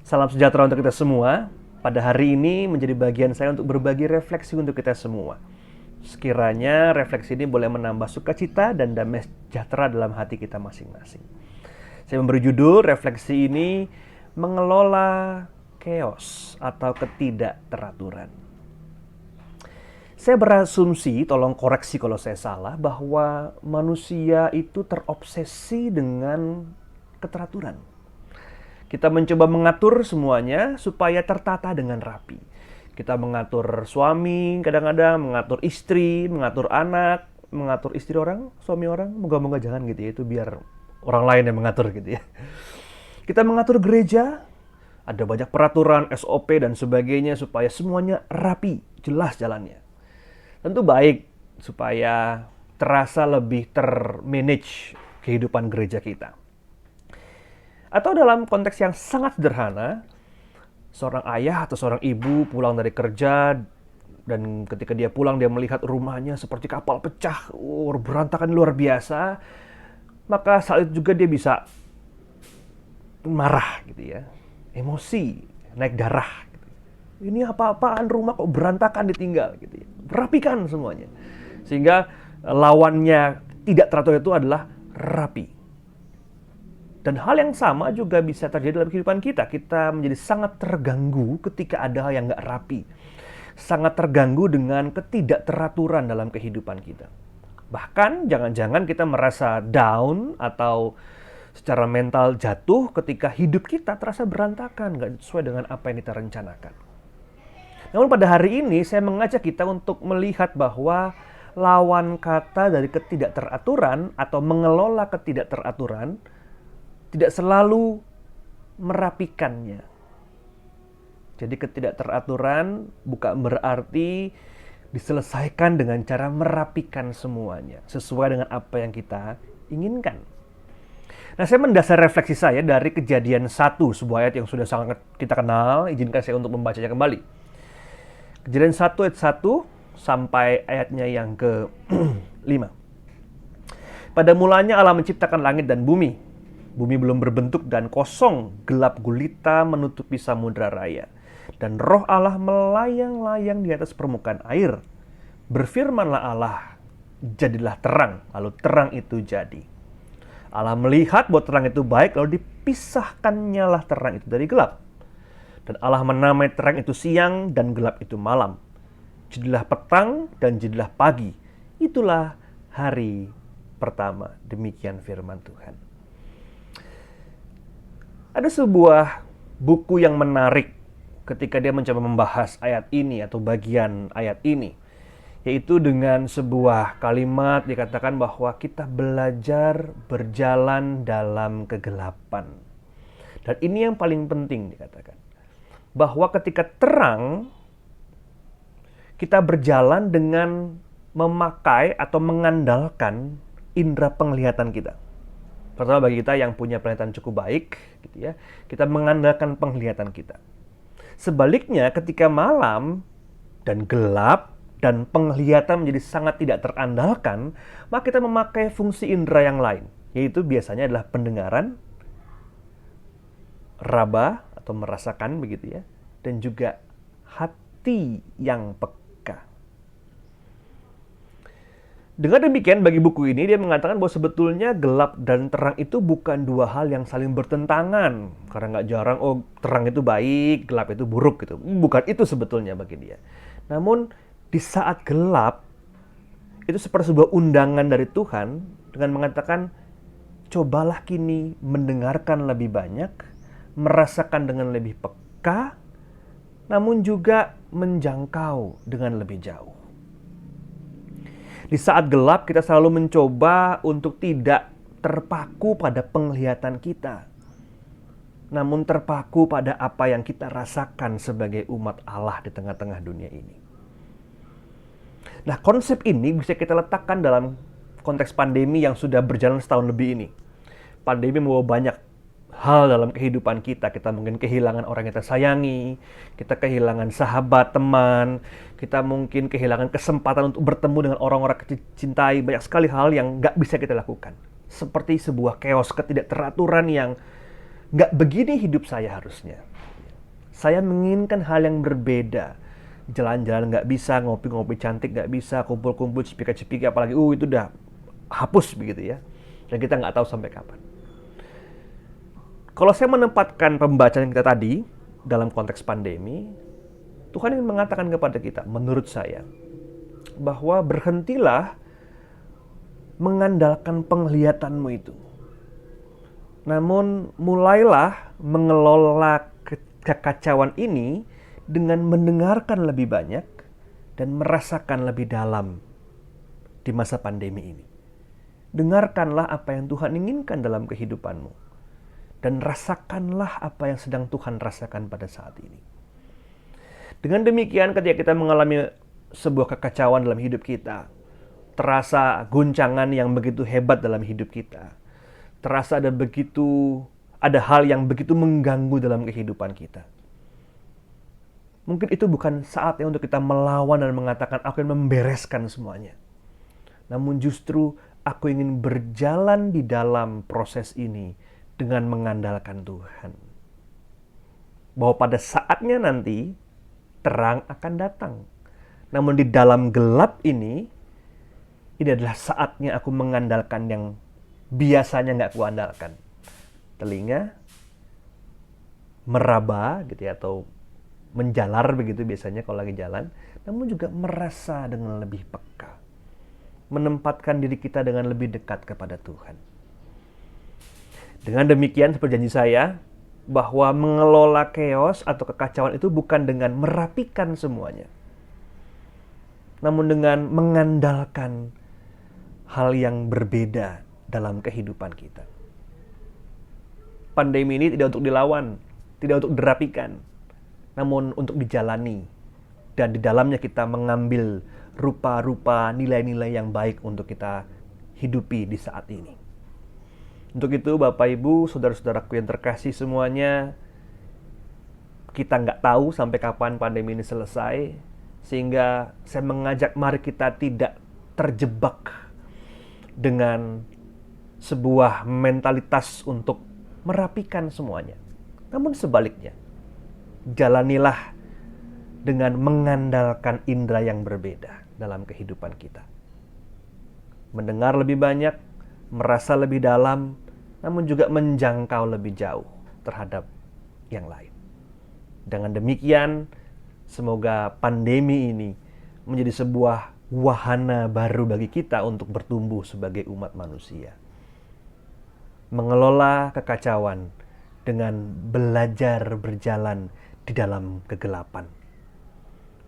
Salam sejahtera untuk kita semua. Pada hari ini menjadi bagian saya untuk berbagi refleksi untuk kita semua. Sekiranya refleksi ini boleh menambah sukacita dan damai sejahtera dalam hati kita masing-masing. Saya memberi judul refleksi ini mengelola chaos atau ketidakteraturan. Saya berasumsi, tolong koreksi kalau saya salah, bahwa manusia itu terobsesi dengan keteraturan. Kita mencoba mengatur semuanya supaya tertata dengan rapi. Kita mengatur suami, kadang-kadang mengatur istri, mengatur anak, mengatur istri orang, suami orang, moga-moga jangan gitu ya, itu biar orang lain yang mengatur gitu ya. Kita mengatur gereja, ada banyak peraturan, SOP dan sebagainya supaya semuanya rapi, jelas jalannya. Tentu baik supaya terasa lebih termanage kehidupan gereja kita. Atau dalam konteks yang sangat sederhana, seorang ayah atau seorang ibu pulang dari kerja dan ketika dia pulang dia melihat rumahnya seperti kapal pecah, berantakan luar biasa, maka saat itu juga dia bisa marah gitu ya, emosi, naik darah. Gitu. Ini apa-apaan rumah kok berantakan ditinggal gitu ya. Rapikan semuanya. Sehingga lawannya tidak teratur itu adalah rapi. Dan hal yang sama juga bisa terjadi dalam kehidupan kita. Kita menjadi sangat terganggu ketika ada hal yang nggak rapi. Sangat terganggu dengan ketidakteraturan dalam kehidupan kita. Bahkan jangan-jangan kita merasa down atau secara mental jatuh ketika hidup kita terasa berantakan, nggak sesuai dengan apa yang kita rencanakan. Namun pada hari ini saya mengajak kita untuk melihat bahwa lawan kata dari ketidakteraturan atau mengelola ketidakteraturan tidak selalu merapikannya. Jadi ketidakteraturan bukan berarti diselesaikan dengan cara merapikan semuanya sesuai dengan apa yang kita inginkan. Nah, saya mendasar refleksi saya dari Kejadian 1, sebuah ayat yang sudah sangat kita kenal. Izinkan saya untuk membacanya kembali. Kejadian 1 ayat 1 sampai ayatnya yang ke-5. Pada mulanya Allah menciptakan langit dan bumi. Bumi belum berbentuk dan kosong, gelap gulita menutupi samudra raya. Dan roh Allah melayang-layang di atas permukaan air. Berfirmanlah Allah, jadilah terang, lalu terang itu jadi. Allah melihat bahwa terang itu baik, lalu dipisahkannyalah terang itu dari gelap. Dan Allah menamai terang itu siang dan gelap itu malam. Jadilah petang dan jadilah pagi. Itulah hari pertama. Demikian firman Tuhan. Ada sebuah buku yang menarik ketika dia mencoba membahas ayat ini atau bagian ayat ini. Yaitu dengan sebuah kalimat dikatakan bahwa kita belajar berjalan dalam kegelapan. Dan ini yang paling penting dikatakan. Bahwa ketika terang, kita berjalan dengan memakai atau mengandalkan indera penglihatan kita. Pertama bagi kita yang punya penglihatan cukup baik, gitu ya, kita mengandalkan penglihatan kita. Sebaliknya ketika malam dan gelap dan penglihatan menjadi sangat tidak terandalkan, maka kita memakai fungsi indera yang lain, yaitu biasanya adalah pendengaran, raba atau merasakan begitu ya, dan juga hati yang peka. Dengan demikian bagi buku ini dia mengatakan bahwa sebetulnya gelap dan terang itu bukan dua hal yang saling bertentangan. Karena nggak jarang, terang itu baik, gelap itu buruk gitu. Bukan itu sebetulnya bagi dia. Namun di saat gelap, itu seperti sebuah undangan dari Tuhan dengan mengatakan, cobalah kini mendengarkan lebih banyak, merasakan dengan lebih peka, namun juga menjangkau dengan lebih jauh. Di saat gelap kita selalu mencoba untuk tidak terpaku pada penglihatan kita, namun terpaku pada apa yang kita rasakan sebagai umat Allah di tengah-tengah dunia ini. Nah, konsep ini bisa kita letakkan dalam konteks pandemi yang sudah berjalan setahun lebih ini. Pandemi membawa banyak hal dalam kehidupan kita. Kita mungkin kehilangan orang yang kita sayangi, kita kehilangan sahabat, teman, kita mungkin kehilangan kesempatan untuk bertemu dengan orang-orang kita cintai. Banyak sekali hal yang nggak bisa kita lakukan. Seperti sebuah chaos, ketidakteraturan yang nggak begini hidup saya harusnya. Saya menginginkan hal yang berbeda. Jalan-jalan nggak bisa, ngopi-ngopi cantik nggak bisa, kumpul-kumpul cepika-cepiki, apalagi itu udah hapus begitu ya. Dan kita nggak tahu sampai kapan. Kalau saya menempatkan pembacaan kita tadi dalam konteks pandemi, Tuhan ingin mengatakan kepada kita, menurut saya, bahwa berhentilah mengandalkan penglihatanmu itu. Namun mulailah mengelola kekacauan ini dengan mendengarkan lebih banyak dan merasakan lebih dalam di masa pandemi ini. Dengarkanlah apa yang Tuhan inginkan dalam kehidupanmu dan rasakanlah apa yang sedang Tuhan rasakan pada saat ini. Dengan demikian, ketika kita mengalami sebuah kekacauan dalam hidup kita, terasa guncangan yang begitu hebat dalam hidup kita, terasa ada hal yang begitu mengganggu dalam kehidupan kita. Mungkin itu bukan saatnya untuk kita melawan dan mengatakan aku ingin membereskan semuanya. Namun justru aku ingin berjalan di dalam proses ini dengan mengandalkan Tuhan. Bahwa pada saatnya nanti terang akan datang. Namun di dalam gelap ini adalah saatnya aku mengandalkan yang biasanya nggak kuandalkan. Telinga, meraba gitu ya, atau menjalar begitu biasanya kalau lagi jalan. Namun juga merasa dengan lebih peka. Menempatkan diri kita dengan lebih dekat kepada Tuhan. Dengan demikian seperti janji saya, bahwa mengelola chaos atau kekacauan itu bukan dengan merapikan semuanya. Namun dengan mengandalkan hal yang berbeda dalam kehidupan kita. Pandemi ini tidak untuk dilawan, tidak untuk dirapikan, namun untuk dijalani. Dan di dalamnya kita mengambil rupa-rupa nilai-nilai yang baik untuk kita hidupi di saat ini. Untuk itu Bapak Ibu, saudara-saudaraku yang terkasih semuanya, kita nggak tahu sampai kapan pandemi ini selesai, sehingga saya mengajak mari kita tidak terjebak dengan sebuah mentalitas untuk merapikan semuanya. Namun sebaliknya, jalanilah dengan mengandalkan indera yang berbeda dalam kehidupan kita. Mendengar lebih banyak, merasa lebih dalam, namun juga menjangkau lebih jauh terhadap yang lain. Dengan demikian, semoga pandemi ini menjadi sebuah wahana baru bagi kita untuk bertumbuh sebagai umat manusia. Mengelola kekacauan dengan belajar berjalan di dalam kegelapan.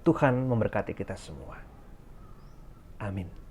Tuhan memberkati kita semua. Amin.